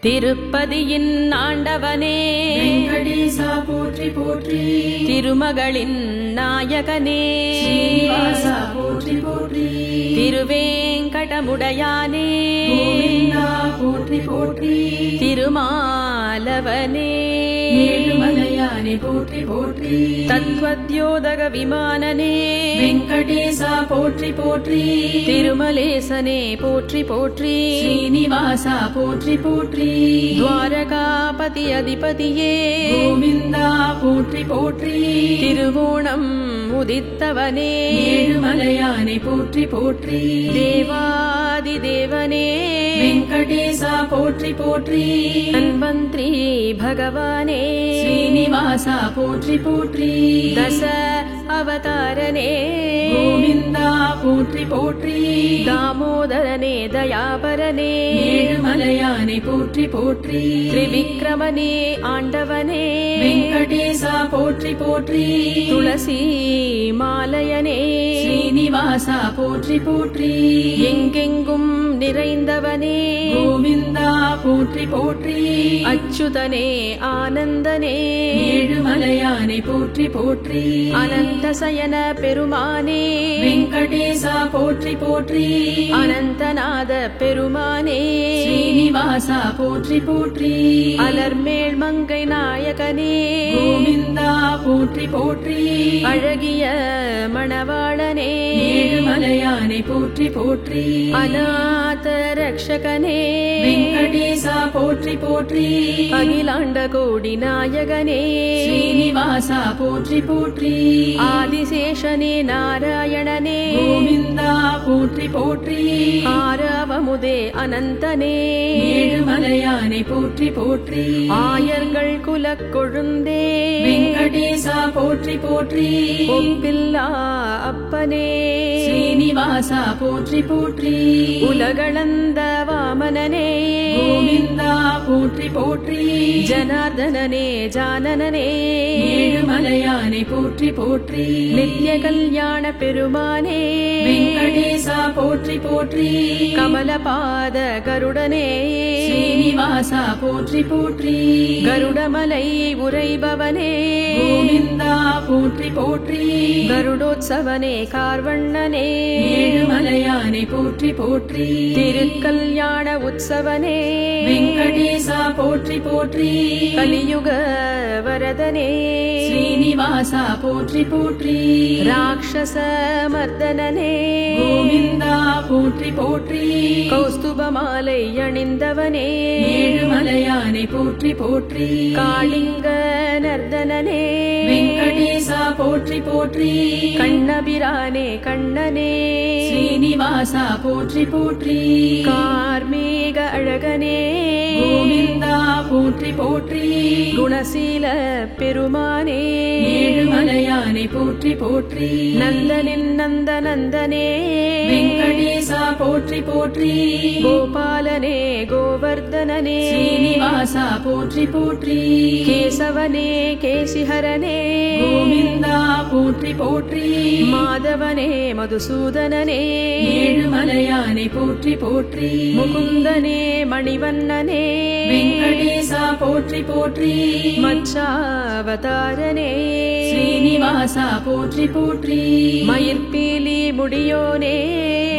திருப்பதியின் ஆண்டவனே வெங்கடேசா போற்றி போற்றி. திருமகளின் நாயகனே ஸ்ரீனிவாசா போற்றி போற்றி. திருவேங்கடமுடையானே கோவிந்தா போற்றி போற்றி. திருமாலவனே ஏழுமலையானே போற்றி போற்றி. தத்வத்யோதக விமானனே வெங்கடேசா போற்றி போற்றி. திருமலேசனே போற்றி போற்றி. ஸ்ரீனிவாசா போற்றி போற்றி. துவாரகாபதி அதிபதியே கோவிந்தா போற்றி போற்றி. திருவோணம் உதித்தவனே ஏழுமலையானே போற்றி போற்றி. தேவாதி தேவனே வெங்கடேசா போற்றி போற்றி. தன்வந்திரி பகவானே ஸ்ரீனிவாசா போற்றி போற்றி. தச அவதாரனே கோவிந்தா போற்றி போற்றி. தாமோதரனே தயாபரனே ஏழுமலையானே போற்றி போற்றி. திரிவிக்ரமனே ஆண்டவனே வெங்கடேசா போற்றி போற்றி. துளசி மாலயனே ஸ்ரீனிவாசா போற்றி போற்றி. எங்கெங்கும் நிறைந்தவனே கோவிந்தா போற்றி போற்றி. அச்சுதனே ஆனந்தனே ஏழுமலையானே போற்றி போற்றி. அனந்தசயன பெருமானே வெங்கடேசா போற்றி போற்றி. அனந்தநாத பெருமானே ஸ்ரீனிவாசா போற்றி போற்றி. அலர்மேல் மங்கை நாயகனே கோவிந்தா போற்றி போற்றி. அழகிய மணவாளனே ஏழுமலையானே போற்றி போற்றி. அநாத ரக்ஷகனே வெங்கடேசா போற்றி போற்றி. அகிலாண்ட கோடி நாயகனே ஸ்ரீனிவாசா போற்றி போற்றி. ஆதிசேஷனே நாராயணனே கோவிந்தா போற்றி போற்றி. ஆரவமுதே அனந்தனே ஏழுமலையானே போற்றி போற்றி. ஆயர்கள் குலக் கொழுந்தே வெங்கடேசா போற்றி போற்றி. ஒப்பில்லா அப்பனே ஸ்ரீனிவாசா போற்றி போற்றி. உலகளந்த வாமனனே கோவிந்தா போற்றி போற்றி. ஜனார்தனனே ஜானனனே ஏழுமலையானே போற்றி போற்றி. நித்ய கல்யாண பெருமானே வெங்கடேசா போற்றி போற்றி. கமலபாத கருடனே ஸ்ரீனிவாசா போற்றி போற்றி. கருடமலை உரைபவனே கோவிந்தா போற்றி போற்றி. கருடோத்சவனே கார்வண்ணனே ஏழுமலையானே போற்றி போற்றி. திருக்கல்யாண உற்சவனே வெங்கடேசா போற்றி போற்றி. கலியுக வரதனே ஸ்ரீனிவாசா போற்றி போற்றி. ராட்சச மர்தனனே கோவிந்தா போற்றி போற்றி. கௌஸ்துபமாலை அணிந்தவனே ஏழுமலையானே போற்றி போற்றி. காளிங்க நர்தனனே வெங்கடேசா போற்றி போற்றி. கண்ணபிரானே கண்ணனே ஸ்ரீனிவாசா போற்றி போற்றி. கார்மேக அழகனே கோவிந்தா போற்றி போற்றி. குணசீல பெருமானே ஏழுமலையானே போற்றி போற்றி. நந்தனின் நந்தனந்தனே வெங்கடேசா போற்றி போற்றி. கோபாலனே கோவர்தனனே ஸ்ரீனிவாசா போற்றி போற்றி. கேசவனே கேசிஹரனே கோவிந்தா போற்றி போற்றி. மாதவனே மதுசூதனனே ஏழுமலையானே போற்றி போற்றி. முகுந்தனே மணிவண்ணனே வெங்கடேசா போற்றி போற்றி. மச்சாவதாரனே ஸ்ரீனிவாசா போற்றி போற்றி. மயிர்பீலி முடியோனே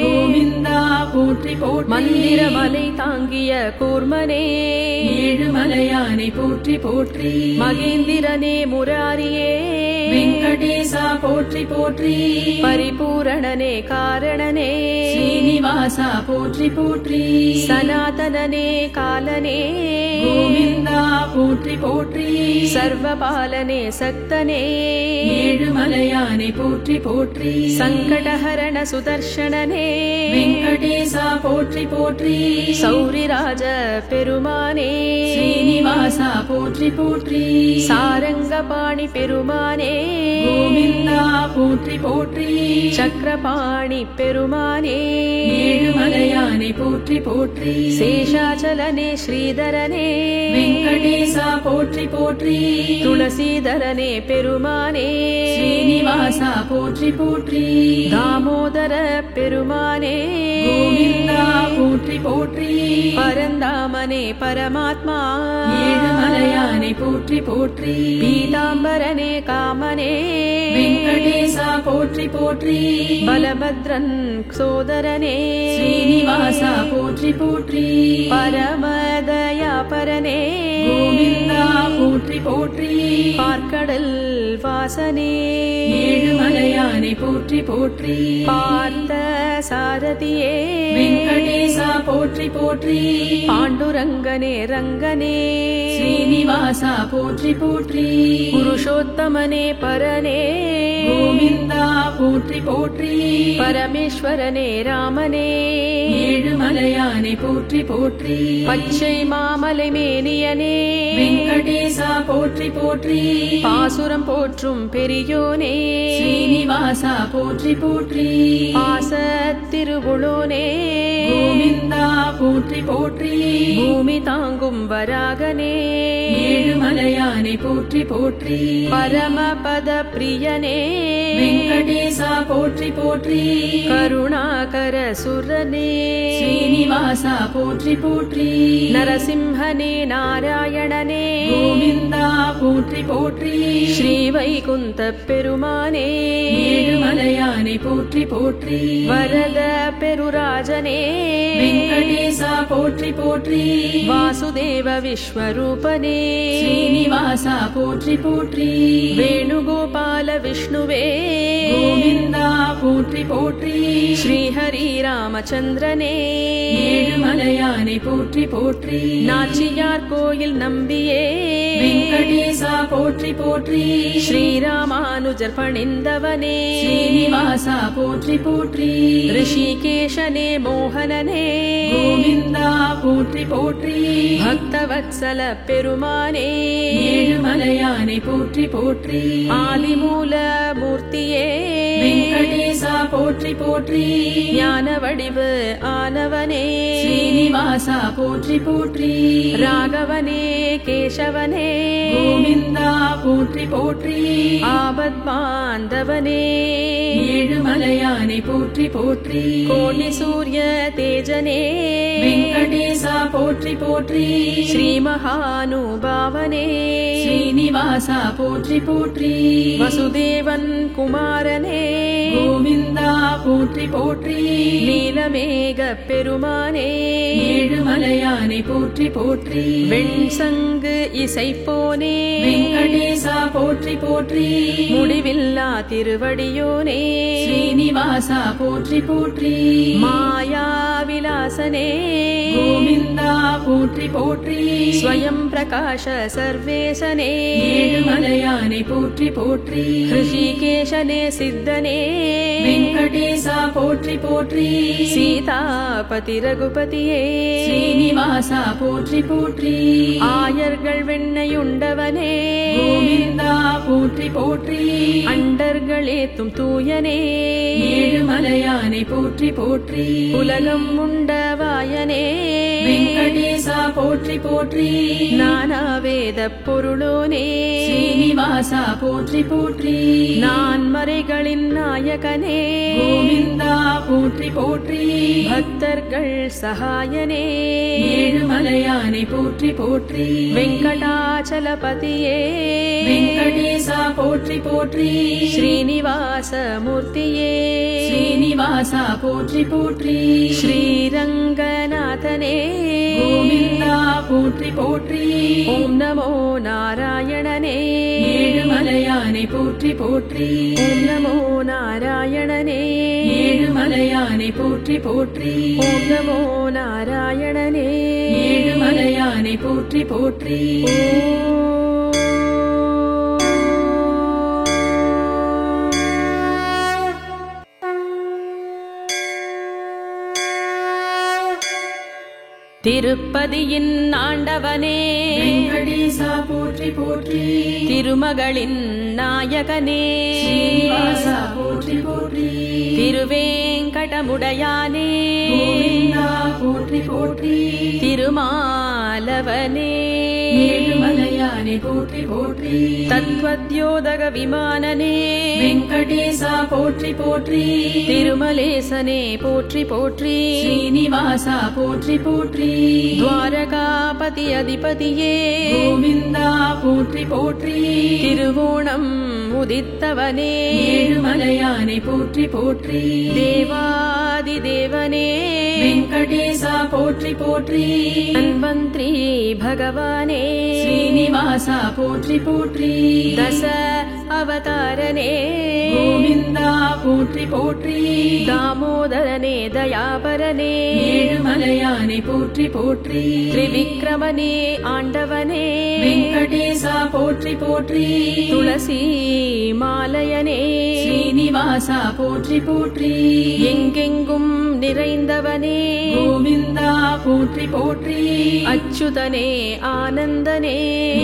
கோவிந்தா போற்றி போற்றி. மந்திரமலை தாங்கிய கூர்மனே ஏழுமலையானே போற்றி போற்றி. மகேந்திரனே முராரியே வெங்கடேசா போற்றி போற்றி. பரிபூரணனே காரணனே ஸ்ரீனிவாசா போற்றி போற்றி. சனாதனனே காலனே கோவிந்தா போற்றி போற்றி. சர்வபாலனே சக்தனே ஏழுமலையானே போற்றி போற்றி. சங்கடஹரண சுதர்ஷனனே வெங்கடேசா போற்றி போற்றி. சௌரிராஜ பெருமானே ஸ்ரீனிவாசா போற்றி போற்றி. சாரங்கபாணி பெருமானே கோவிந்தா போற்றி போற்றி. சக்கரபாணி பெருமானே ஏழுமலையானே போற்றி போற்றி. சேஷாச்சலனே ஸ்ரீதரனே வெங்கடேசா போற்றி போற்றி. துளசீதரனே பெருமானே ஸ்ரீனிவாசா போற்றி போற்றி. தாமோதர பெருமானே கோவிந்தா போற்றி போற்றி பரந்தாமனே பரமாத்மா ஏழுமலையானை போற்றி போற்றி பீதாம்பரனே காமனே வெங்கடேசா போற்றி போற்றி பலபத்ரன் சோதரனே ஸ்ரீனிவாசா போற்றி போற்றி பரமதயாபரனே கோவிந்தா போற்றி போற்றி பார்க்கடல் வாசனே ஏழுமலையானை போற்றி போற்றி பார்த்த சாரதியே வெங்கடேசா போற்றி போற்றி பாண்டுரங்கனே ரங்கனே ஸ்ரீனிவாசா போற்றி போற்றி புருஷோத்தமனே பரனே கோவிந்தா போற்றி போற்றி பரமேஸ்வரனே ராமனே ஏழுமலையானை போற்றி போற்றி பச்சை மாமலை மேனியனே வெங்கடேசா போற்றி போற்றி பாசுரம் போற்றும் பெரியோனே ஸ்ரீனிவாசா போற்றி போற்றி பாசத்திருவுளோனே கோவிந்தா போற்றி போற்றி பூமி தாங்கும் வராகனே ஏழுமலையானை போற்றி போற்றி பரமபத பிரியனே வெங்கடேசா போற்றி போற்றி கருணாகர சுரனே ஸ்ரீனிவாசா போற்றி போற்றி நரசிம்ஹனே நாராயணனே கோவிந்தா போற்றி போற்றி ஸ்ரீவைகுந்த பெருமானே ஏழுமலையானை போற்றி போற்றி வரத பெருராஜனே வெங்கடேசா போற்றி போற்றி வாசுதேவ விஸ்வரூபனே ஸ்ரீனிவாசா போற்றி போற்றி வேணுகோபால விஷ்ணுவே கோவிந்தா போற்றி போற்றி ஸ்ரீஹரி ராமச்சந்திரனே ஏழுமலையானை போற்றி போற்றி நாச்சியார் கோயில் நம்பியே வெங்கடேசா போற்றி போற்றி ஸ்ரீராமானுஜர் பணிந்தவனே ஸ்ரீனிவாசா போற்றி போற்றி ரிஷிகேஷனே மோகனனே கோவிந்தா போற்றி போற்றி பக்தவத்சல பெருமானே ஏழுமலையானை போற்றி போற்றி ஆதிமூல மூர்த்தியே வெங்கடேசா போற்றி போற்றி ஞான வடிவு ஆனவனே ஸ்ரீனிவாசா போற்றி போற்றி ராகவனே கேசவனே கோவிந்தா போற்றி போற்றி ஆபத் பாந்தவனே ஏழுமலையானை போற்றி போற்றி கோடி சூரிய தேஜனே வெங்கடேசா போற்றி போற்றி ஸ்ரீ மகானுபாவனே ஸ்ரீனிவாசா போற்றி போற்றி வசுதேவன் குமாரனே கோவிந்தா போற்றி போற்றி நீலமேக பெருமானே ஏழுமலையானை போற்றி போற்றி வெண்சங்கு இசைப்போனே வெங்கடேசா போற்றி போற்றி முடிவில்லா திருவடியோனே ஸ்ரீனிவாசா போற்றி போற்றி மாயா விலாசனே கோவிந்தா போற்றி போற்றி ஸ்வயம் பிரகாஷ சர்வேசனே ஏழுமலையானை போற்றி போற்றி ரிஷிகேஷனே சித்தனே வெங்கடேசா போற்றி போற்றி சீதாபதி ரகுபதியே ஸ்ரீனிவாசா போற்றி போற்றி ஆயர்கள் வெண்ணையுண்டவனே கோவிந்தா போற்றி போற்றி அண்டர்களேத்தும் தூயனே ஏழுமலையானை போற்றி போற்றி உலகம் உண்டவாயனே வெங்கடேசா போற்றி போற்றி நானாவேத பொருளோனே ஸ்ரீனிவாசா போற்றி போற்றி நான் மறைகளின் நாயகனே கோவிந்தா போற்றி போற்றி பக்தர்கள் சகாயனே ஏழுமலையானை போற்றி போற்றி வெங்கடாச்சலபதியே வெங்கடேசா போற்றி போற்றி ஸ்ரீனிவாச மூர்த்தியே ஸ்ரீனிவாசா போற்றி போற்றி ஸ்ரீரங்கநாதனே கோவிந்தா போற்றி போற்றி ஓம் நமோ நாராயணனே ஏழுமலையானை போற்றி போற்றி ஓம் நமோ நாராயணனே ஏழுமலையானை போற்றி போற்றி ஓம் நமோ நாராயணனே ஏழுமலையானை போற்றி போற்றி திருப்பதியின் ஆண்டவனே வெங்கடேசா போற்றி போற்றி திருமகளின் நாயகனே ஸ்ரீனிவாசா போற்றி போற்றி திருவேங்கடமுடையானே கோவிந்தா போற்றி போற்றி திருமாலவனே ஏழுமலையானே போற்றி போற்றி தத்வத்யோதக விமானனே வெங்கடேசா போற்றி போற்றி திருமலேசனே போற்றி போற்றி ஸ்ரீனிவாசா போற்றி போற்றி துவாரகாபதி அதிபதியே கோவிந்தா போற்றி போற்றி திருவோணம் உதித்தவனே ஏழுமலையானே போற்றி போற்றி தேவாதி தேவனே வெங்கடேசா போற்றி போற்றி தன்வந்திரி பகவானே ஸ்ரீனிவாசா போற்றி போற்றி தச அவதாரனே கோவிந்தா போற்றி போற்றி தாமோதரனே தயாபரனே ஏழுமலையானே போற்றி போற்றி திரிவிக்ரமனே ஆண்டவனே வெங்கடேசா போற்றி போற்றி துளசி மாலயனே ஸ்ரீனிவாசா போற்றி போற்றி எங்கெங்கும் நிறைந்தவனே கோவிந்தா போற்றி போற்றி அச்சுதனே ஆனந்தனே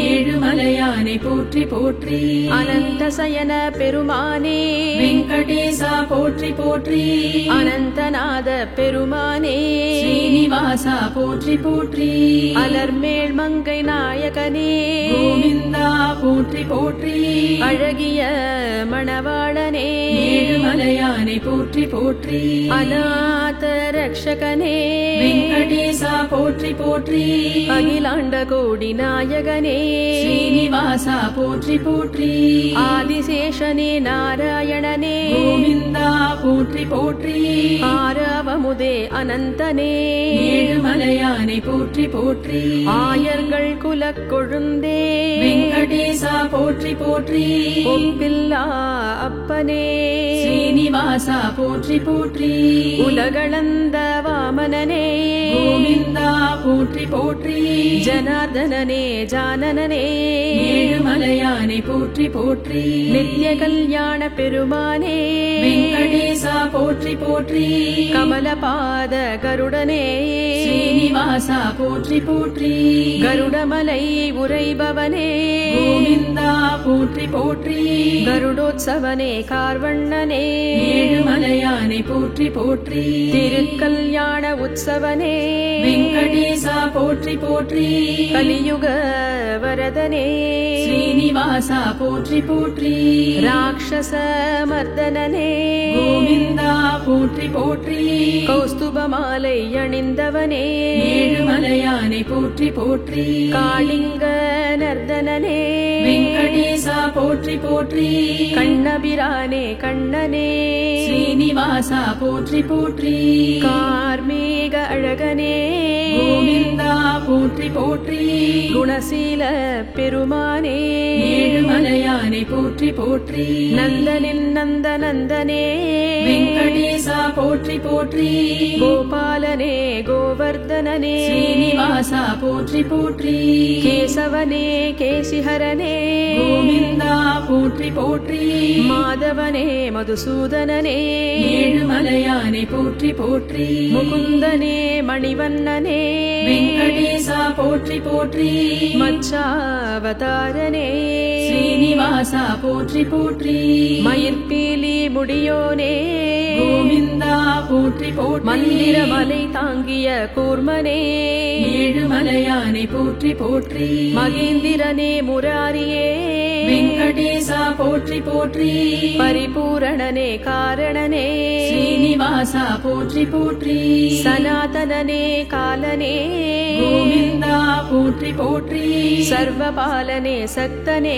ஏழுமலையானே போற்றி போற்றி அனந்தசயன பெருமானே வெங்கடேசா போற்றி போற்றி அனந்தநாத பெருமானே ஸ்ரீனிவாசா போற்றி போற்றி அலர்மேல் மங்கை நாயகனே கோவிந்தா போற்றி போற்றி அழகிய மணவாளனே ஏழுமலையானே போற்றி போற்றி அநாத ரக்ஷகனே வெங்கடேசா போற்றி போற்றி அகிலாண்ட கோடி நாயகனே ஸ்ரீனிவாசா போற்றி போற்றி ஆதிசேஷனே நாராயணனே கோவிந்தா போற்றி போற்றி ஆரவமுதே அனந்தனே ஏழுமலையானே போற்றி போற்றி ஆயர்கள் குலக் கொழுந்தே வெங்கடேசா போற்றி போற்றி ஒப்பில்லா அப்பனே ஸ்ரீனிவாசா போற்றி போற்றி உலகளந்த வாமனனே கோவிந்தா போற்றி போற்றி ஜனார்தனனே ஜானனனே ஏழுமலையானே போற்றி போற்றி நித்ய கல்யாண பெருமானே வெங்கடேசா போற்றி போற்றி கமலபாத கருடனே ஸ்ரீனிவாசா போற்றி போற்றி கருடமலை உரைபவனே கோவிந்தா போற்றி போற்றி கருடோத்சவனே கார்வண்ணனே ஏழுமலையானே போற்றி போற்றி திருக்கல்யாண உற்சவனே வெங்கடேசா போற்றி போற்றி கலியுக வரதனே ஸ்ரீனிவாசா போற்றி போற்றி ராட்சச மர்தனனே கோவிந்தா போற்றி போற்றி கௌஸ்துபமாலை அணிந்தவனே ஏழுமலையானே போற்றி போற்றி காளிங்க நர்தனனே வெங்கடேசா போற்றி போற்றி கண்ணபிரானே கண்ணனே ஸ்ரீனிவாசா போற்றி போற்றி கார்மேக அழகனே கோவிந்தா போற்றி போற்றி குணசீல பெருமானே ஏழுமலையானே போற்றி போற்றி நந்தனின் நந்தனந்தனே வெங்கடேசா போற்றி போற்றி கோபாலனே கோவர்தனனே ஸ்ரீனிவாசா போற்றி போற்றி கேசவனே கேசிஹரனே கோவிந்தா போற்றி போற்றி மாதவனே மதுசூதனனே ஏழுமலையானே போற்றி போற்றி முகுந்தனே மணிவண்ணனே வெங்கடேசா போற்றி போற்றி மச்சாவதாரனே ஸ்ரீனிவாசா போற்றி போற்றி மயிர்பீலி முடியோனே கோவிந்தா போற்றி போற்றி மந்திரமலை தாங்கிய கூர்மனே ஏழுமலையானே போற்றி போற்றி மகேந்திரனே முராரியே வெங்கடேசா போற்றி போற்றி பரிபூரணனே காரணனே ஸ்ரீனிவாசா போற்றி போற்றி சனாதனனே காலனே கோவிந்தா போற்றி போற்றி சர்வபாலனே சக்தனே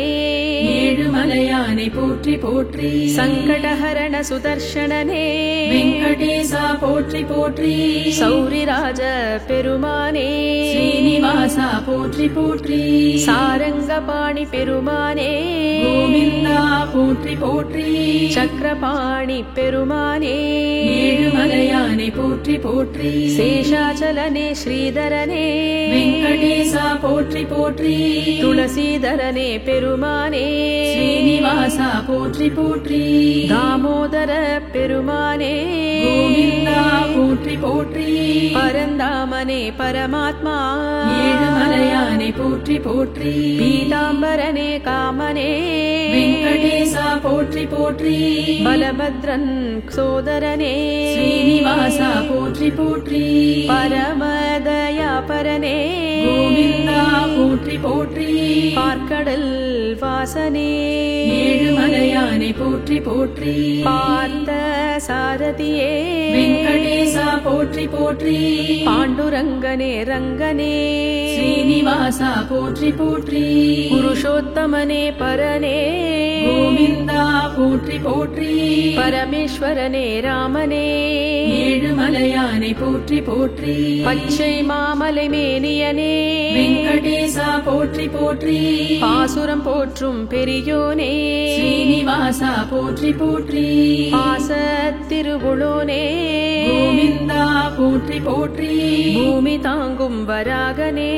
ஏழுமலையானே போற்றி போற்றி சங்கடஹரண சுதர்ஷனனே வெங்கடேசா போற்றி போற்றி சௌரிராஜ பெருமானே ஸ்ரீனிவாசா போற்றி போற்றி சாரங்கபாணி பெருமானே கோவிந்தா போற்றி போற்றி சக்கரபாணி பெருமானே ஏழுமலையானே போற்றி போற்றி சேஷாச்சலனே ஸ்ரீதரனே வெங்கடேசா போற்றி போற்றி துளசீதரனே பெருமானே ஸ்ரீனிவாசா போற்றி போற்றி தாமோதர பெருமானே கோவிந்தா போற்றி போற்றி பரந்தாமனே பரமாத்மா ஏழுமலையானே போற்றி போற்றி பீதாம்பரனே காமனே வெங்கடேசா போற்றி போற்றி பலபத்ரன் சோதரனே ஸ்ரீனிவாசா போற்றி போற்றி பரமதயாபரனே கோவிந்தா போற்றி போற்றி பார்க்கடல் வாசனே ஏழுமலையானை போற்றி போற்றி பார்த்த சாரதியே வெங்கடேசா போற்றி போற்றி பாண்டுரங்கனே ரங்கனே ஸ்ரீனிவாசா போற்றி போற்றி புருஷோத்தமனே பரனே கோவிந்தா போற்றி போற்றி பரமேஸ்வரனே ராமனே ஏழுமலையானை போற்றி போற்றி பச்சை மாமலை மேனியனே வெங்கடேசா போற்றி போற்றி பாசுரம் போற்றும் பெரியோனே ஸ்ரீனிவாசா போற்றி போற்றி பாசத்திருவுளோனே கோவிந்தா போற்றி போற்றி பூமி தாங்கும் வராகனே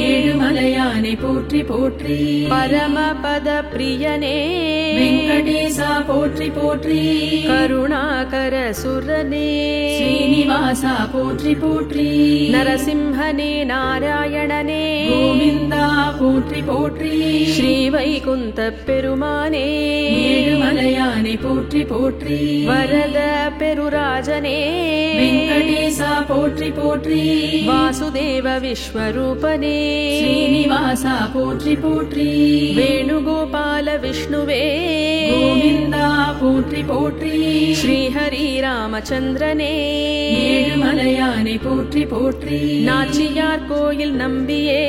ஏழுமலையானை போற்றி போற்றி பரமபத பிரியனே வெங்கடேசா போற்றி போற்றி கருணாகர சுரனே ஸ்ரீனிவாசா போற்றி போற்றி நரசிம்ஹனே நாராயணனே கோவிந்தா போற்றி போற்றி ஸ்ரீவைகுந்த பெருமானே ஏழுமலையானை போற்றி போற்றி வரத பெருராஜனே வெங்கடேசா போற்றி போற்றி வாசுதேவ விஸ்வரூபனே ஸ்ரீனிவாசா போற்றி போற்றி வேணுகோபால விஷ்ணுவே கோவிந்தா போற்றி போற்றி ஸ்ரீஹரி ராமச்சந்திரனே ஏழுமலையானை போற்றி போற்றி நாச்சியார் கோயில் நம்பியே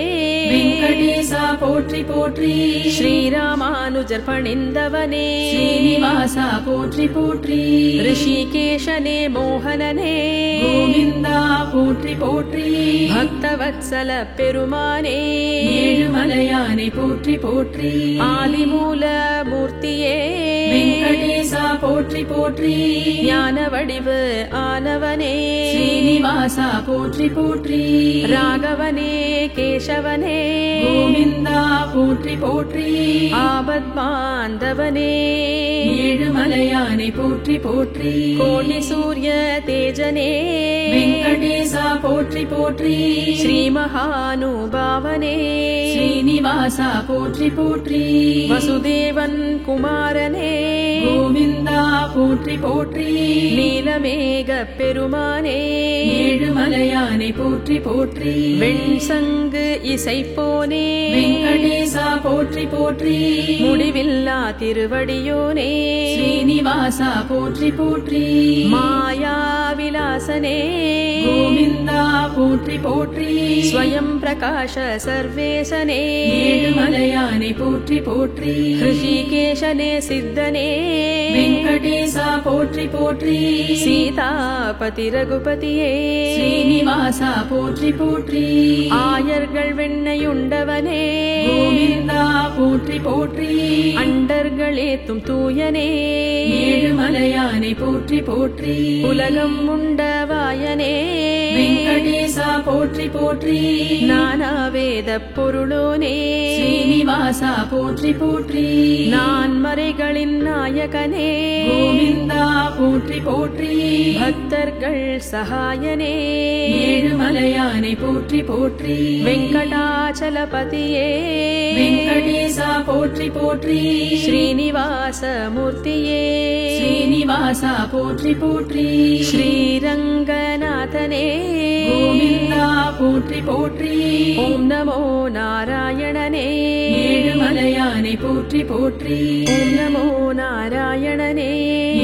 வெங்கடேசா போற்றி போற்றி ஸ்ரீராமானுஜர் பணிந்தவனே ஸ்ரீனிவாசா போற்றி போற்றி ரிஷிகேஷனே மோகனனே கோவிந்தா போற்றி போற்றி பக்தவத்சல பெருமானே ஏழுமலையானை போற்றி போற்றி ஆதிமூல மூர்த்தியே வெங்கடேசா போற்றி போற்றி ஞான வடிவு ஆனவனே ஸ்ரீனிவாசா போற்றி போற்றி ராகவனே கேசவனே கோவிந்தா போற்றி போற்றி ஆபத் பாந்தவனே ஏழுமலையானை போற்றி போற்றி கோடி சூரிய தேஜனே வெங்கடேசா போற்றி போற்றி ஸ்ரீ மகானுபாவனே ஸ்ரீனிவாசா போற்றி போற்றி வசுதேவன் குமாரனே கோவிந்தா போற்றி போற்றி நீலமேக பெருமானே ஏழுமலையானை போற்றி போற்றி வெண்சங்கு இசைப்போனே வெங்கடேசா போற்றி போற்றி முடிவில்லா திருவடியோனே ஸ்ரீனிவாசா போற்றி போற்றி மாயா விலாசனே கோவிந்தா போற்றி போற்றி ஸ்வயம் பிரகாஷ சர்வேசனே ஏழுமலையானை போற்றி போற்றி ரிஷிகேஷனே சித்தனே வெங்கடேசா போற்றி போற்றி சீதாபதி ரகுபதியே ஸ்ரீனிவாசா போற்றி போற்றி ஆயர்கள் வெண்ணையுண்டவனே கோவிந்தா போற்றி போற்றி அண்டர்களேத்தும் தூயனே ஏழுமலையானை போற்றி போற்றி உலகம் உண்டவாயனே வெங்கடேசா போற்றி போற்றி நானாவேத பொருளோனே ஸ்ரீனிவாசா போற்றி போற்றி நான் மறைகளின் நாயகனே கோவிந்தா போற்றி போற்றி பக்தர்கள் சகாயனே ஏழுமலையானை போற்றி போற்றி வெங்கடாச்சலபதியே வெங்கடேசா போற்றி போற்றி ஸ்ரீனிவாச மூர்த்தியே ஸ்ரீனிவாசா போற்றி போற்றி ஸ்ரீரங்கநாதனே கோவிந்தா போற்றி போற்றி ஓம் நமோ நாராயணனே ஏழுமலையானை போற்றி போற்றி ஓம் நமோ நாராயணனே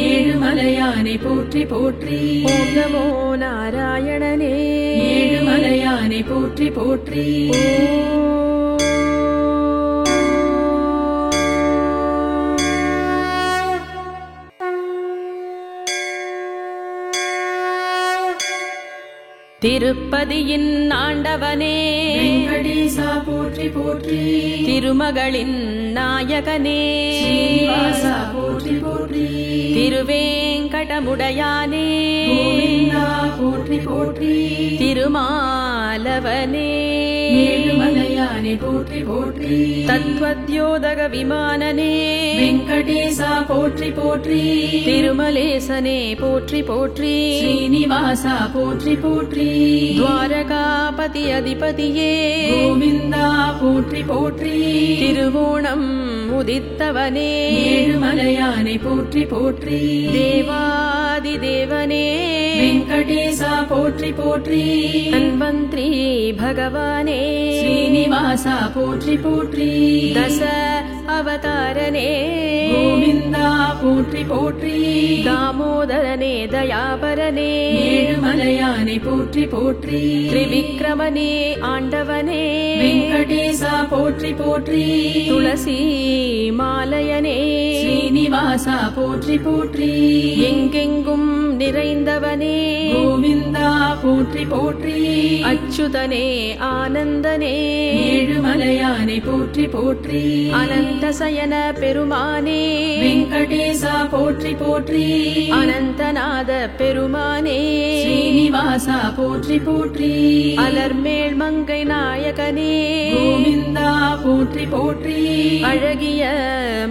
ஏழுமலையானை போற்றி போற்றி ஓம் நமோ நாராயணனே ஏழுமலையானை போற்றி போற்றி திருப்பதியின் ஆண்டவனே வெங்கடேசா போற்றி போற்றி திருமகளின் நாயகனே ஸ்ரீனிவாசா போற்றி போற்றி திருவேங்கடமுடையானே கோவிந்தா போற்றி போற்றி திருமாலவனே ஏழுமலையானை போற்றி போற்றி தத்வத் மத்யோதக விமானனே வெங்கடேசா போற்றி போற்றி திருமலேசனே போற்றி போற்றி ஸ்ரீனிவாசா போற்றி போற்றி துவாரகாபதி அதிபதியே கோவிந்தா போற்றி போற்றி திருவோணம் உதித்தவனே ஏழுமலையானை போற்றி போற்றி தேவாதி தேவனே வெங்கடேசா போற்றி போற்றி தன்வந்திரி பகவானே ஸ்ரீனிவாசா போற்றி போற்றி தச அவதாரனே கோவிந்தா போற்றி போற்றி தாமோதரனே தயாபரனே ஏழுமலையானை போற்றி போற்றி திரிவிக்ரமனே ஆண்டவனே வெங்கடேசா போற்றி போற்றி துளசி மாலயனே ஸ்ரீனிவாசா போற்றி போற்றி எங்கெங்கும் நிறைந்தவனே கோவிந்தா போற்றி போற்றி அச்சுதனே ஆனந்தனே ஏழுமலையானை போற்றி போற்றி அனந்தசயன பெருமானே வெங்கடேசா போற்றி போற்றி அனந்தநாத பெருமானே ஸ்ரீனிவாசா போற்றி போற்றி அலர்மேல் மங்கை நாயகனே கோவிந்தா போற்றி போற்றி அழகிய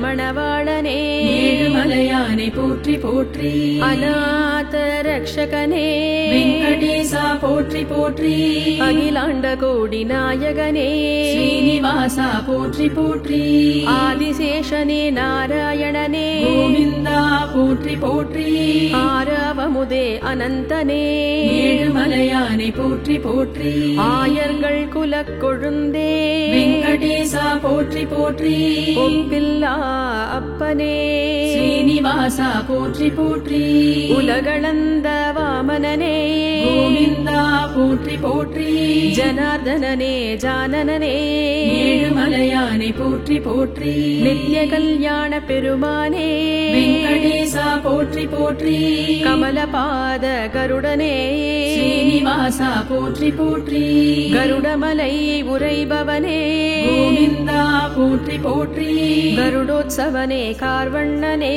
மணவாளனே ஏழுமலையானை போற்றி போற்றி அநாத ரக்ஷகனே வெங்கடேசா போற்றி போற்றி அகிலாண்ட கோடி நாயகனே ஸ்ரீனிவாசா போற்றி போற்றி ஆதிசேஷனே நாராயணனே கோவிந்தா போற்றி போற்றி ஆரவமுதே அனந்தனே ஏழுமலையானை போற்றி போற்றி ஆயர்கள் குலக் கொழுந்தே வெங்கடேசா போற்றி போற்றி ஒப்பில்லா அப்பனே ஸ்ரீனிவாசா போற்றி போற்றி உலகளந்த வாமனனே கோவிந்தா போற்றி போற்றி ஜனார்தனனே ஜானனனே ஏழுமலையானை போற்றி போற்றி நித்ய கல்யாண பெருமானே வெங்கடேசா போற்றி போற்றி கமலபாத கருடனே ஸ்ரீனிவாசா போற்றி போற்றி கருடமலை உரைபவனே கோவிந்தா போற்றி போற்றி கருடோத்சவனே கார்வண்ணனே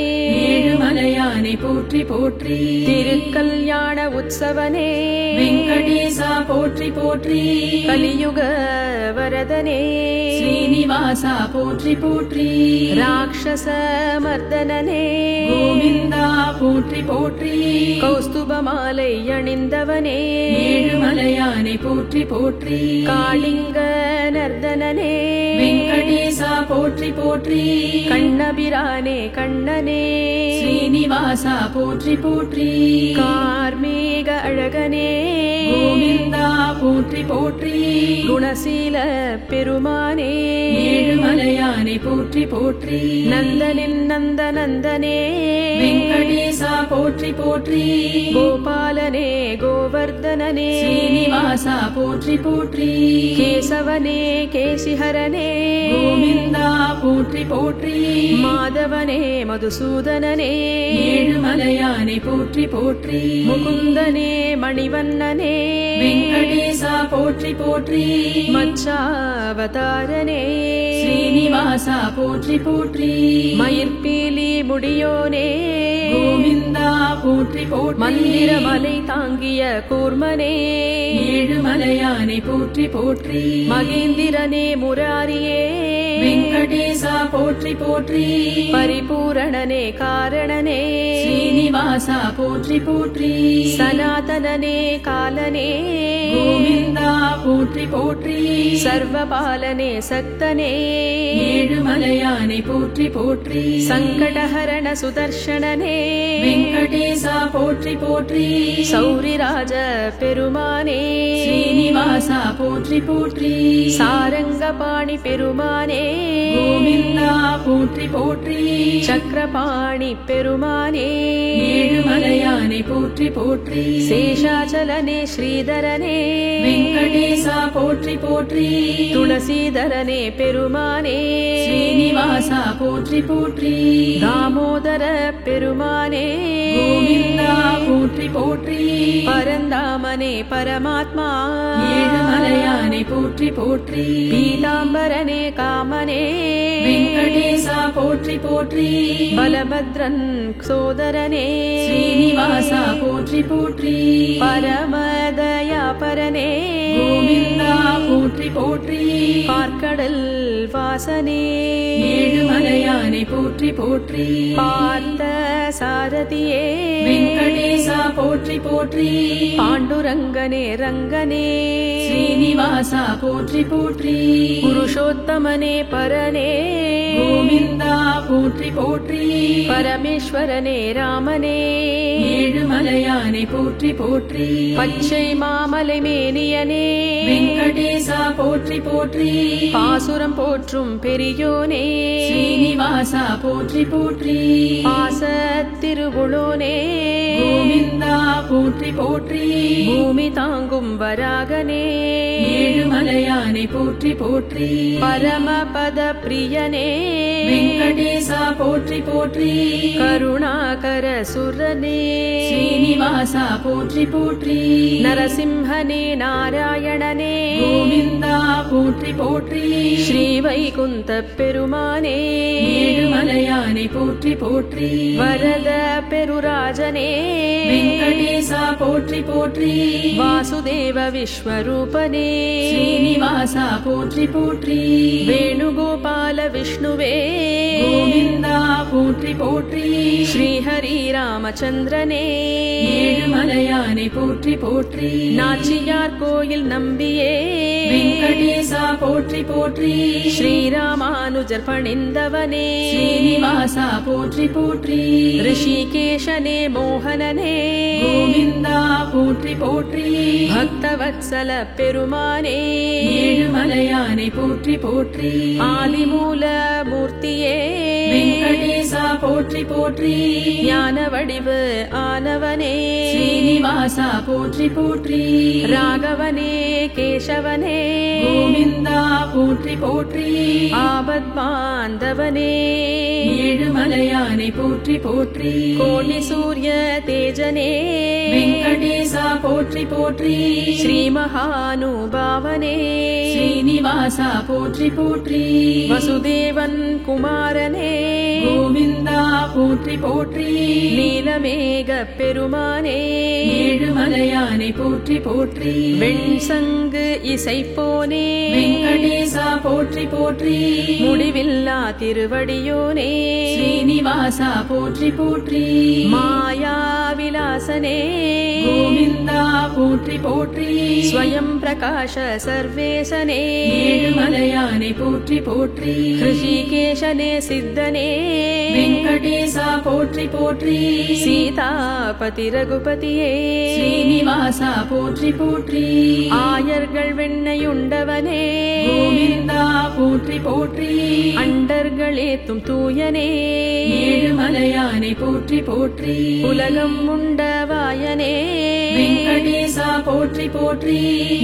ஏழுமலையானை போற்றி போற்றி திருக்கல்யாண உற்சவனே வெங்கடேசா போற்றி போற்றி கலியுக வரதனே ஸ்ரீனிவாசா போற்றி போற்றி ராட்சச மர்தனனே கோவிந்தா போற்றி போற்றி கௌஸ்துபமாலை அணிந்தவனே ஏழுமலையானை போற்றி போற்றி காளிங்க நர்தனனே வெங்கடேசா போற்றி போற்றி கண்ணபிரானே கண்ணனே ஸ்ரீனிவாசா போற்றி போற்றி கார்மேக அழகனே கோவிந்தா போற்றி போற்றி குணசீல பெருமானே ஏழுமலையானை போற்றி போற்றி நந்தனின் நந்தனந்தனே வெங்கடேசா போற்றி போற்றி கோபாலனே கோவர்தனனே ஸ்ரீனிவாசா போற்றி போற்றி கேசவனே கேசிஹரனே கோவிந்தா போற்றி போற்றி மாதவனே மதுசூதனனே ஏழுமலையானை போற்றி போற்றி முகுந்தனே மணிவண்ணனே வெங்கடேசா போற்றி போற்றி மச்சாவதாரனே ஸ்ரீனிவாசா போற்றி போற்றி மயிர்பீலி முடியோனே கோவிந்தா போற்றி போற்றி மந்திரமலை தாங்கிய கூர்மனே ஏழுமலையானை போற்றி போற்றி மகேந்திரனே முராரியே வெங்கடேசா போற்றி போற்றி பரிபூரணனே காரணனே ஸ்ரீனிவாசா போற்றி போற்றி சனாதனனே காலனே கோவிந்தா போற்றி போற்றி சர்வபாலனே சக்தனே ஏழுமலையானை போற்றி போற்றி சங்கடஹரண சுதர்ஷனனே வெங்கடேசா போற்றி போற்றி சௌரிராஜ பெருமானே ஸ்ரீனிவாசா போற்றி போற்றி சாரங்கபாணி பெருமானே கோவிந்தா போற்றி போற்றி சக்கரபாணி பெருமானே ஏழுமலையானை போற்றி போற்றி சேஷாச்சலனே ஸ்ரீதரனே வெங்கடேசா போற்றி போற்றி துளசீதரனே பெருமானே ஸ்ரீனிவாசா போற்றி போற்றி தாமோதர பெருமானே கோவிந்தா போற்றி போற்றி பரந்தாமனே பரமாத்மா ஏழுமலையானை போற்றி போற்றி பீதாம்பரனே காமனே வெங்கடேசா போற்றி போற்றி பலபத்ரன் சோதரனே ஸ்ரீனிவாசா போற்றி போற்றி பரமதயாபரனே கோவிந்தா கோவிந்தா போற்றி போற்றி பார்க்கடல் வாசனே ஏழுமலையானை போற்றி போற்றி பார்த்த சாரதியே வெங்கடேசா போற்றி போற்றி பாண்டுரங்கனே ரங்கனே ஸ்ரீனிவாசா போற்றி போற்றி புருஷோத்தமனே பரனே கோவிந்தா போற்றி போற்றி பரமேஸ்வரனே ராமனே ஏழுமலையானை போற்றி போற்றி பச்சை மாமலை மேனியனே வெங்கடேசா போற்றி போற்றி பாசுரம் போற்றும் பெரியோனே ஸ்ரீனிவாசா போற்றி போற்றி பாச திருவுளோனே கோவிந்தா போற்றி போற்றி பூமி தாங்கும் வராகனே ஏழுமலையானை போற்றி போற்றி பரமபத பிரியனே வெங்கடேசா போற்றி போற்றி கருணாகர சுரனே ஸ்ரீனிவாசா போற்றி போற்றி நரசிம்ஹனே நாராயணனே கோவிந்தா போற்றி போற்றி ஸ்ரீவைகுந்த பெருமானே ஏழுமலையானை போற்றி போற்றி வரத பெருராஜனே வெங்கடேசா போற்றி போற்றி வாசுதேவ விஸ்வரூபனே ஸ்ரீனிவாசா போற்றி போற்றி வேணுகோபால விஷ்ணுவே கோவிந்தா போற்றி போற்றி ஸ்ரீஹரி ராமச்சந்திரனே ஏழுமலையானை போற்றி போற்றி நாச்சியார் கோயில் நம்பியே வெங்கடேசா போற்றி போற்றி ஸ்ரீராமானுஜர் பணிந்தவனே ஸ்ரீனிவாசா போற்றி போற்றி ரிஷிகேஷனே மோகனனே கோவிந்தா போற்றி போற்றி பக்தவத்சல பெருமானே ஏழுமலையானை போற்றி போற்றி ஆதிமூல மூர்த்தியே வெங்கடேசா போற்றி போற்றி ஞான வடிவு ஆனவனே ஸ்ரீனிவாசா போற்றி போற்றி ராகவனே கேசவனே கோவிந்தா போற்றி போற்றி ஆபத் பாந்தவனே ஏழுமலையானை போற்றி போற்றி கோடி சூரிய தேஜனே வெங்கடேசா போற்றி போற்றி ஸ்ரீ மகானுபாவனே ஸ்ரீனிவாசா போற்றி போற்றி வசுதேவன் குமாரனே கோவிந்தா போற்றி போற்றி நீலமேக பெருமானே ஏழுமலையானை போற்றி போற்றி வெண்சங்கு இசைப்போனே வெங்கடேசா போற்றி போற்றி முடிவில்லா திருவடியோனே ஸ்ரீனிவாசா போற்றி போற்றி மாயா விலாசனே கோவிந்தா போற்றி போற்றி ஸ்வயம் பிரகாஷ சர்வேசனே ஏழுமலையானை போற்றி போற்றி ரிஷிகேஷனே சித்தனே வெங்கடேசா போற்றி போற்றி சீதாபதி ரகுபதியே ஸ்ரீனிவாசா போற்றி போற்றி ஆயர்கள் வெண்ணையுண்டவனே கோவிந்தா போற்றி போற்றி அண்டர்களேத்தும் தூயனே ஏழுமலையானை போற்றி போற்றி உலகம் உண்டவாயனே வெங்கடேசா போற்றி போற்றி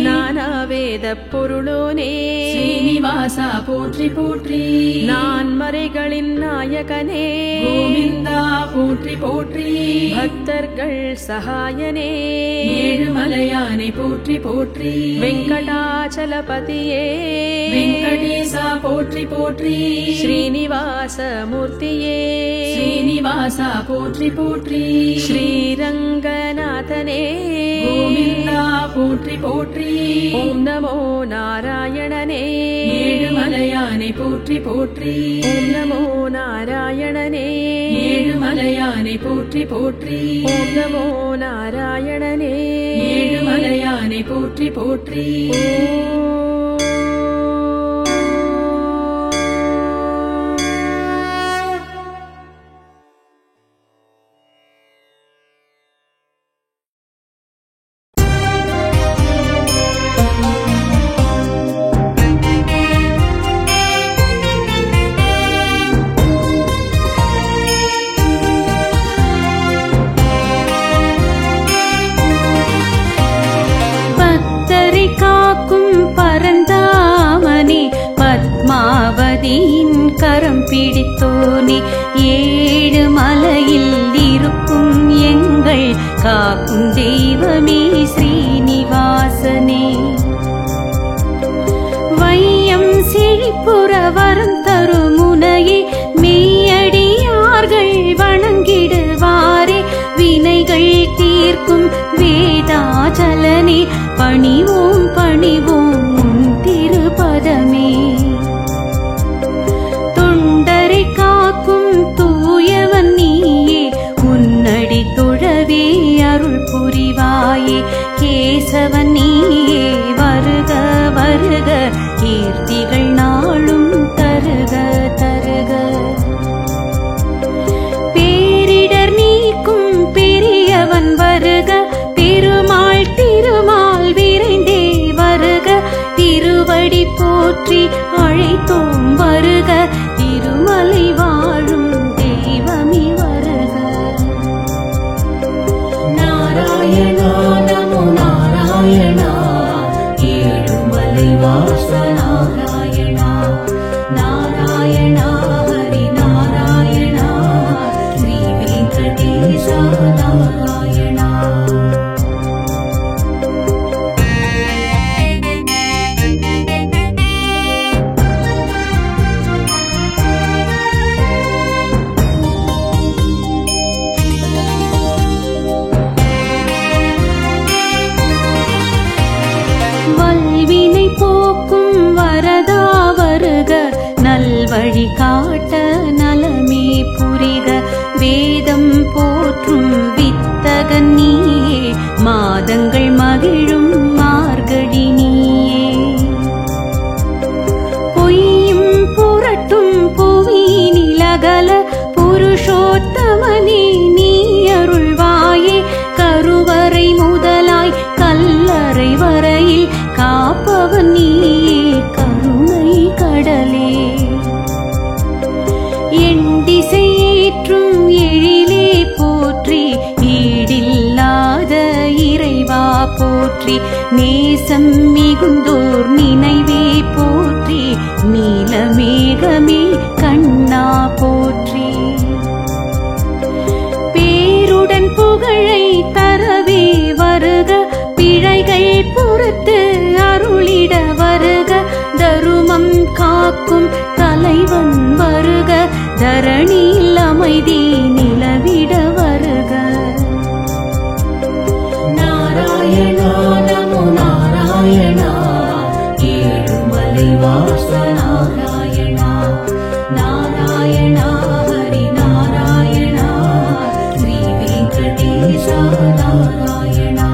நானாவேத பொருளோனே ஸ்ரீனிவாசா போற்றி போற்றி நான் மறைகளின் நாயகனே கோவிந்தா போற்றி போற்றி பக்தர்கள் சகாயனே ஏழுமலையானை போற்றி போற்றி வெங்கடாச்சலபதியே வெங்கடேசா போற்றி போற்றி ஸ்ரீனிவாச மூர்த்தியே ஸ்ரீனிவாசா போற்றி போற்றி ஸ்ரீரங்கநாதனே கோவிந்தா போற்றி போற்றி ஓம் நமோ நாராயணனே ஏழுமலையானை போற்றி போற்றி ஓம் நமோ நாராயணனே ஏழுமலையானை போற்றி போற்றி ஓம் நமோ நாராயணனே ஏழுமலையானை போற்றி போற்றி பத்மாவதியின் கரம் பிடித்தோனே ஏழு மலையில் இருக்கும் எங்கள் காக்கும் தெய்வமே ஸ்ரீனிவாசனே வையம் செழிப்புற வரம் தருமுனையே மெய்யடியார்கள் வணங்கிடுவாரே வினைகள் தீர்க்கும் வேதாச்சலனே பணிவோம் பணிவோம் கேசவன் நீயே வருக வருக, கீர்த்திகள் நாளும் தருக தருக. பேரிடர் நீக்கும் பெரியவன் வருக, திருமால் திருமால் விரைந்தே வருக. திருவடி போற்றி அழைத்தோம் வருக, திருமலை வாழும் தெய்வமே வருக. நாராயணா நமோ நாராயணா, ஏழுமலை வாச நாராயணா. நாராயணா ஹரி நாராயணா, ஸ்ரீ வெங்கடேச நாராயணா. வல்வினை போக்கும் வரதா வருக, நல்வழி காட்ட நலமே புரிக. வேதம் போற்றும் வித்தகன் நீயே, மாதங்கள் மகிழும் மார்கழி நீயே. பொய்யும் புரட்டும் புவியினிலகல, புருஷோத்தமனே நீ அருள்வாயே. கருவறை முதலாய் கல்லறை வரையில் காப்பவன் நீயே, கருணை கடலே. என் திசையேற்றும் எழிலே போற்றி, ஈடில்லாத இறைவா போற்றி. நேசம் மிகுந்தோர் நினைவே போற்றி, நீலமேகமே கண்ணா போற்றி. பேருடன் புகழை தரவே வருக, பிழைகள் பொறுத்து அருளிட வருக. தருமம் காக்கும் தலைவன் வருக, தரணியில் அமைதி நிலவிட வருக. நாராயணா நமோ நாராயணா, ஏழுமலை வாச நாராயணா. நாராயணா ஹரி நாராயணா, ஸ்ரீ வெங்கடேச நாராயணா.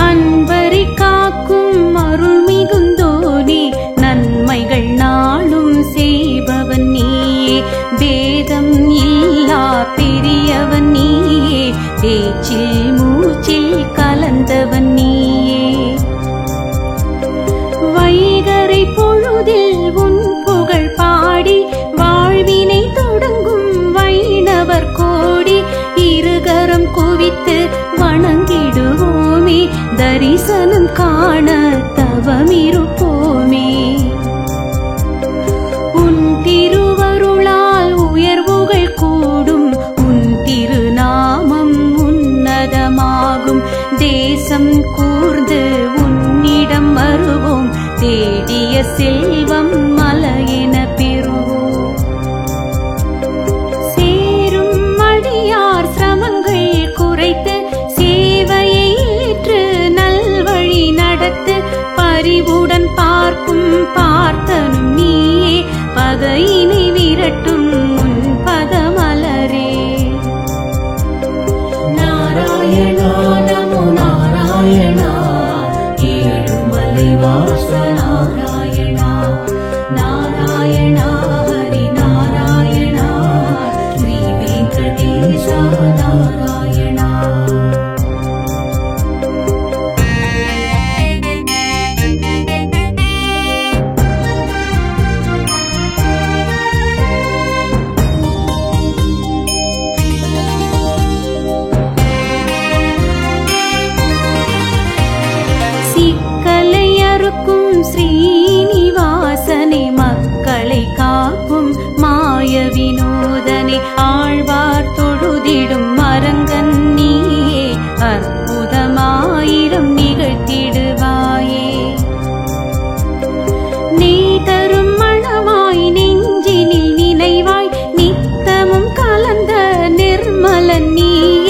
அன்பரை காக்கும் அருள் மிகுந்தோனே, நன்மைகள் நாளும் செய்பவன் நீயே. பேதம் இல்லா பெரியவன் நீயே, பேச்சில் மூச்சில் கலந்தவன் நீயே. வைகரை பொழுதில் உன் புகழ் பாடி, வாழ்வினை தொடங்கும் வைணவர் கோடி. இருகரம் குவித்து வணங்கிடுவோமே, தரிசனம் காண தவமிருப்போமே. உன் திருவருளால் உயர்வுகள் கூடும், உன் திருநாமம் உன்னதமாகும். தேசம் கூர்ந்து உன்னிடம் வருவோம், தேடிய செல்வம் மலையென பெறுவோம். சேரும் அடியார் சிரமங்கள் குறைத்து, சேவையை ஏற்று நல்வழி நடத்து. பரிவுடன் பார்க்கும் பார்த்தனும் நீயே, பகையினை விரட்டும் உன் பதமலரே. நாராயணா நமோ நாராயணா, ஏழுமலை வாச நாராயணா. நாராயணா ஹரி நாராயணா, ஸ்ரீ வெங்கடேச நாராயணா. சிக்கலை அறுக்கும் ஸ்ரீனிவாசனே, மக்களை காக்கும் மாய வினோதனே. ஆழ்வார் தொழுதிடும் மரங்கன் நீயே, அற்புதமாயிரம் நிகழ்த்திடுவாயே. நீ தரும் மணவாய் நெஞ்சினில் நினைவாய், நித்தமும் கலந்த நிர்மலன் நீயே.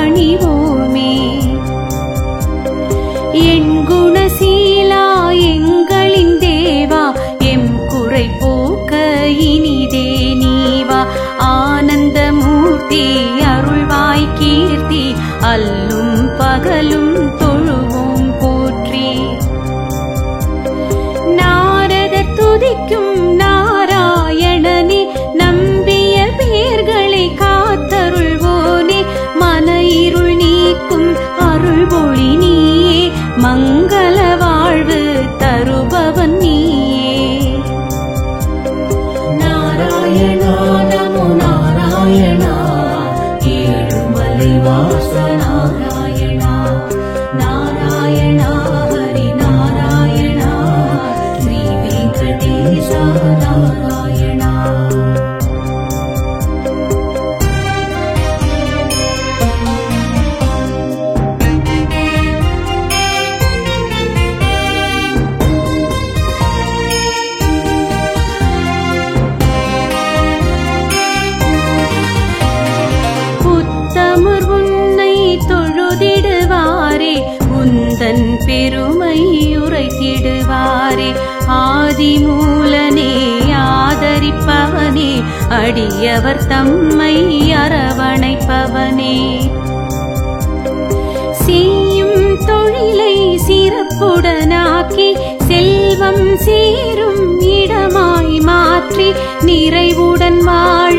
பணிவோமே. என் குணசீலா எங்களின் தேவா, எம் குறை போக்க இனிதே நீவா. ஆனந்த மூர்த்தி அருள்வாய் கீர்த்தி, அல்லும் பகலும் தொழுவோம் போற்றி. நாரதர் துதிக்கும் நாராயணனே, நம்பிய பேர்களை காத்தருள்வோனே. மன இருள் நீக்கும் அருள்பொழி நீயே, மங்கள வாழ்வு தருபவன் நீயே. நாராயணா நமோ நாராயணா, ஏழுமலை வாச நாராயணா. நாராயணா ஹரி நாராயணா, ஸ்ரீ வெங்கடேச நாராயணா. உத்தமர் உன்னை தொழுதிடுவாரே, உந்தன் பெருமை உரைத்திடுவாரே. ஆதிமூலனே ஆதரிப்பவனே, அடியவர் தம்மை அரவணைப்பவனே. செய்யும் தொழிலை சிறப்புடனாக்கி, செல்வம் சேரும் இடமாய் மாற்றி, நிறைவுடன் வாழ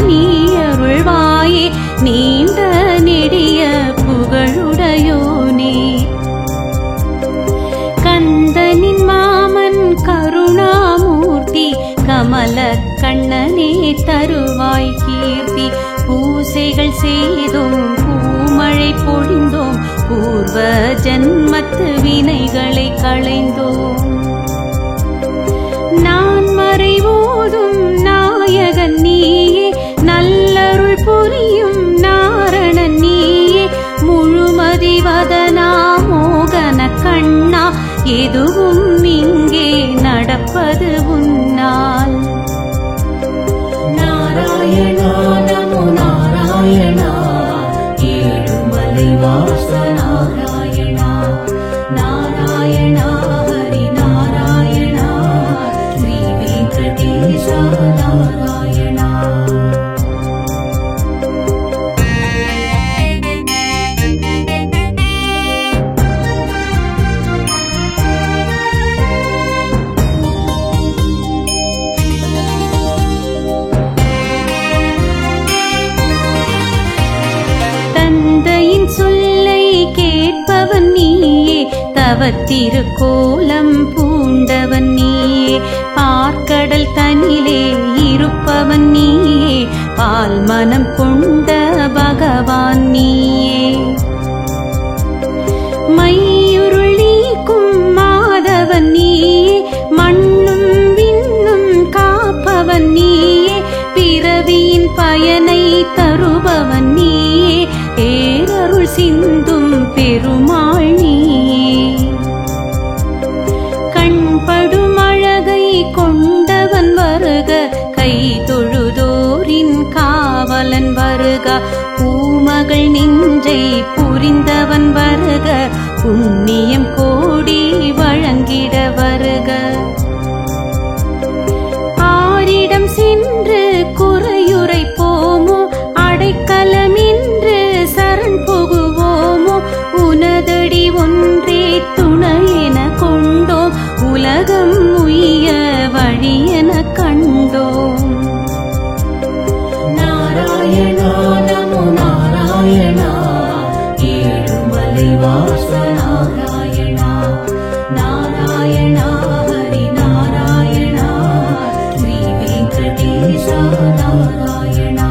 நீ அருள்வாயே. நீண்ட நெடிய புகழுடையோனே, கந்தனின் மாமன் கருணாமூர்த்தி, கமல கண்ணனே தருவாய் கீர்த்தி. பூசைகள் செய்தோம் பூமழை பொழிந்தோம், பூர்வ ஜன்மத்து வினைகளை களைந்தோம். நான் மறைவோதும் நாயகன் நீயே, நல்லருள் புரியும் நாரணன் நீயே. முழுமதி வதனா மோகன கண்ணா, எதுவும் இங்கே நடப்பது உன்னால். நாராயணா நமோ நாராயணா, ஏழுமலை வாச நாராயணா. நாராயணா ஹரி நாராயணா, ஸ்ரீ வெங்கடேச நாராயணா. தந்தையின் சொல்லை கேட்பவன் நீயே, தவத்திருக்கோலம் பூண்டவன் நீயே. பார்க்கடல் தனிலே இருப்பவன் நீயே, பால் மனம் கொண்ட பகவான் நீயே. மையுருள் நீக்கும் மாதவன் நீயே, மண்ணும் விண்ணும் காப்பவன் நீயே. பிறவியின் பயனை தருபவன் நீயே, பேரருள் சிந்தும் பெருமாள் நீயே. கண்படும் அழகை கொண்டவன் வருக, கை தொழுதோரின் காவலன் வருக. பூமகள் நெஞ்சை புரிந்தவன் வருக, புண்ணியம் கோடி வழங்கிட வருக. ஆரிடம் சென்று குறையுரைப்போமோ, அடைக்கலமின்று சரண் புகுவோமோ. உனதடி ஒன்றே துணையென கொண்டோம், உலகம் உய்ய வழியென கண்டோம். நாராயணா நமோ நாராயணா, ஏழுமலை வாச நாராயணா. நாராயணா ஹரி நாராயணா, ஸ்ரீ வெங்கடேச நாராயணா.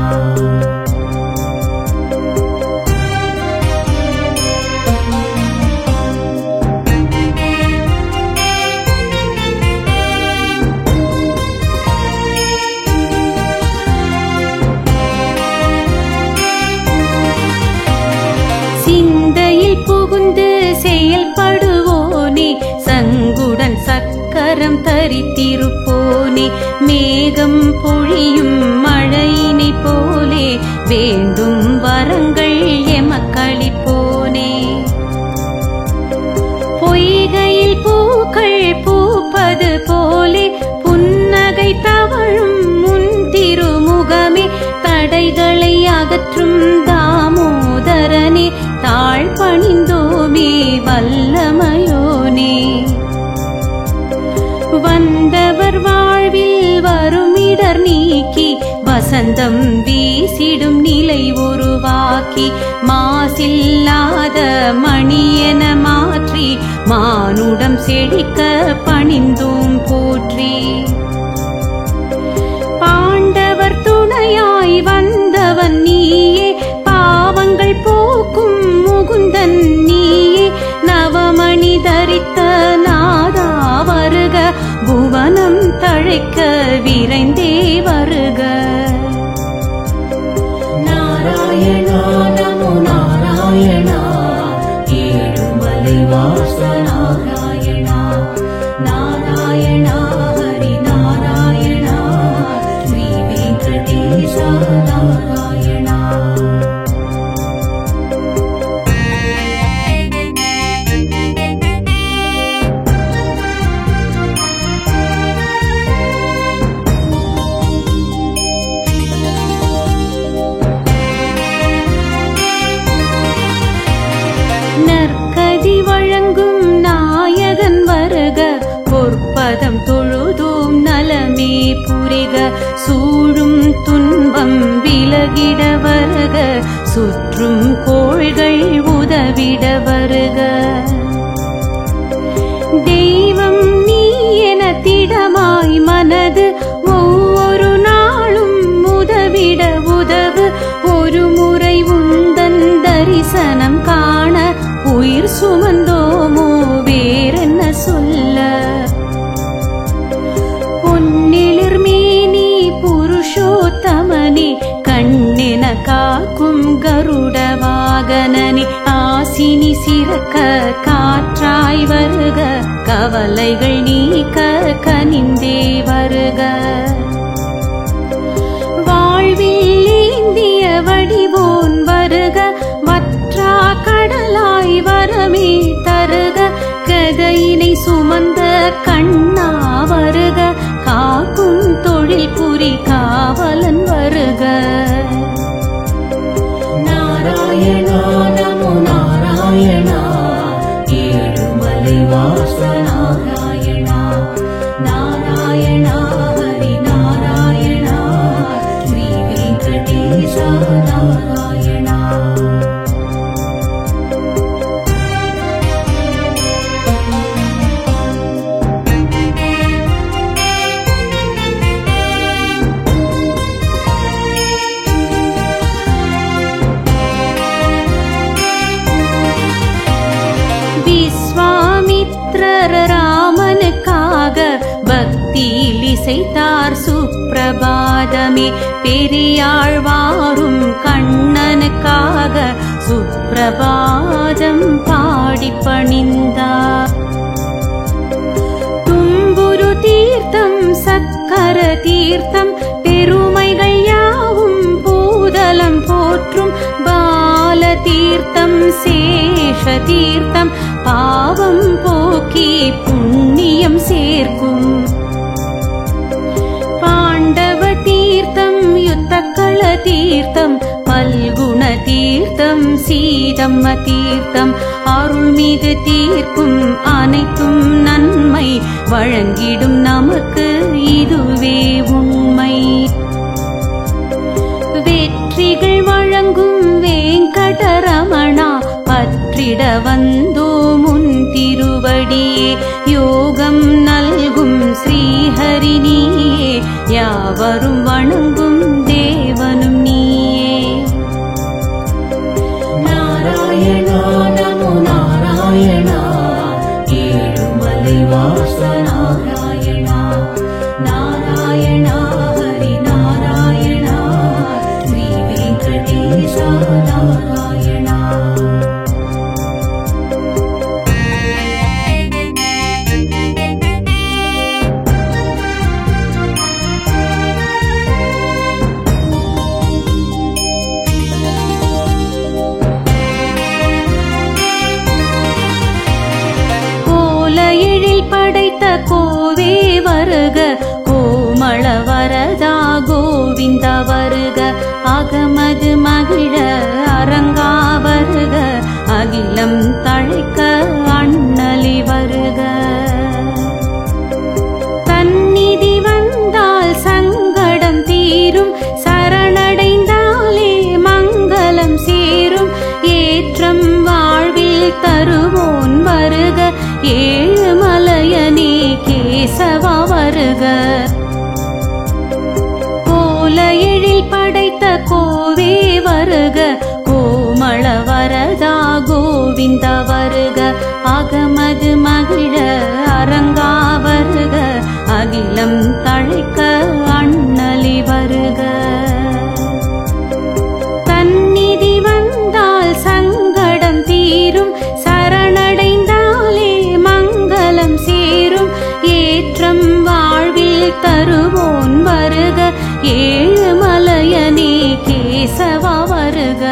செயல்படுவோனே, சங்குடன் சக்கரம் தரித்திருப்போனே. மேகம் பொழியும் மழையினை போலே வேண்டும் வரங்கள் எமக்கள் தடைகளை அகற்றும் தாமோதரனே தாழ் பணிந்தோமே வல்லமையோனே. வந்தவர் வாழ்வில் வருமிடர் நீக்கி வசந்தம் வீசிடும் நிலை உருவாக்கி மாசில்லாத மணியென மாற்றி மானுடம் செழிக்க பணிந்தோம் போற்றி. பாண்டவர் துணையாய் வந்தவன் நீயே பாவங்கள் போக்கும் முகுந்தன் நீயே. நவமணி தரித்த நாதா வருக புவனம் தழைக்க விரைந்தே வருக. நாராயணா நமோ நாராயணா ஏழுமலை வாச நாராயணா. நாராயணா ஹரி நாராயணா ஸ்ரீ வெங்கடேச நாராயணா. நற்கதி வழங்கும் நாயகன் வருக பொற்பதம் தொழுதோம் நலமே புரிக. சூழும் துன்பம் விலகிட வருக சுற்றும் கோள்கள் உதவிட வருக. தெய்வம் நீ என திடமாய் மனது ஒவ்வொரு நாளும் உதவிட உதவு. ஒரு முறை உந்தன் தரிசனம் காண உயிர் சுமந்தோமோ வேறென்ன சொல்ல. பொன்னிலிர் மேனி புருஷோத்தமனே கண்ணென காக்கும் கருட வாகனனே. ஆசினி சிறக்க காற்றாய் வருக கவலைகள் நீக்க கனிந்தே வருக. வாழ்வில் ஏந்திய வடிவோன் வருக வற்றா கடலாய் வரமே தருக. கதையினை சுமந்த கண்ணா வருக காக்கும் தொழில் புரி காவலன் வருக. நாராயணா நமோ நாராயணா ஏழுமலை வாச நாராயணா. நாராயணா ஹரி நாராயணா ஸ்ரீ வெங்கடேச நாராயணா. விஸ்வாமித்ரர் ராமனுக்காக பக்தியில் இசைத்தார் சுப்பிரபாதமே. பெரியாழ்வாரும் கண்ணனுக்காக சுப்பிரபாதம் பாடி பணிந்தார். தும்புரு தீர்த்தம் சக்கர தீர்த்தம் பெருமைகள் யாவும் பூதலம் போற்றும். பால தீர்த்தம் சேஷ தீர்த்தம் பாவம் போக்கி புண்ணியம் சேர்க்கும். பாண்டவ தீர்த்தம் யுத்தக்கள தீர்த்தம் பல்குண தீர்த்தம் சீதம்ம தீர்த்தம் அருள்மிகு தீர்க்கும் அனைத்தும் நன்மை வழங்கிடும் நமக்கு இதுவே உண்மை. வெற்றிகள் வழங்கும் வேங்கடரமணா பற்றிட வந்தோ முன் திருவடியே. யோகம் நல்கும் ஸ்ரீஹரி நீயே யாவரும் வணங்கும் தேவனும் நீயே. நாராயணா நமோ நாராயணா ஏழுமலை வாச நாராயணா. நாராயணா ஹரி நாராயணா ஸ்ரீ வெங்கடேச நாராயணா. படைத்த கோவே வருக கோமள வரதா கோவிந்த வருக அகமது மகிழ அரங்கா வருக அகிலம் தழைக்க அண்ணலி வருக தன்னிதி வந்தால் சங்கடம் தீரும் சரணடைந்தாலே மங்களம் சேரும் ஏற்றம் வாழ்வில் தருவோன் வருக ஏழுமலையனே கேசவா வருக கோல எழில் படைத்த கோவே வருக கோமள வரதா கோவிந்த வருக அகமது மகிழ அரங்கா வருக அகிலம் தழைக்க அண்ணலி வருக தன்னிதி வந்தால் சங்கடம் தீரும் சரணடைந்தாலே மங்களம் சேரும் ஏற்றம் வாழ்வில் தருவோன் வருக ஏழுமலையனே கேசவா வருக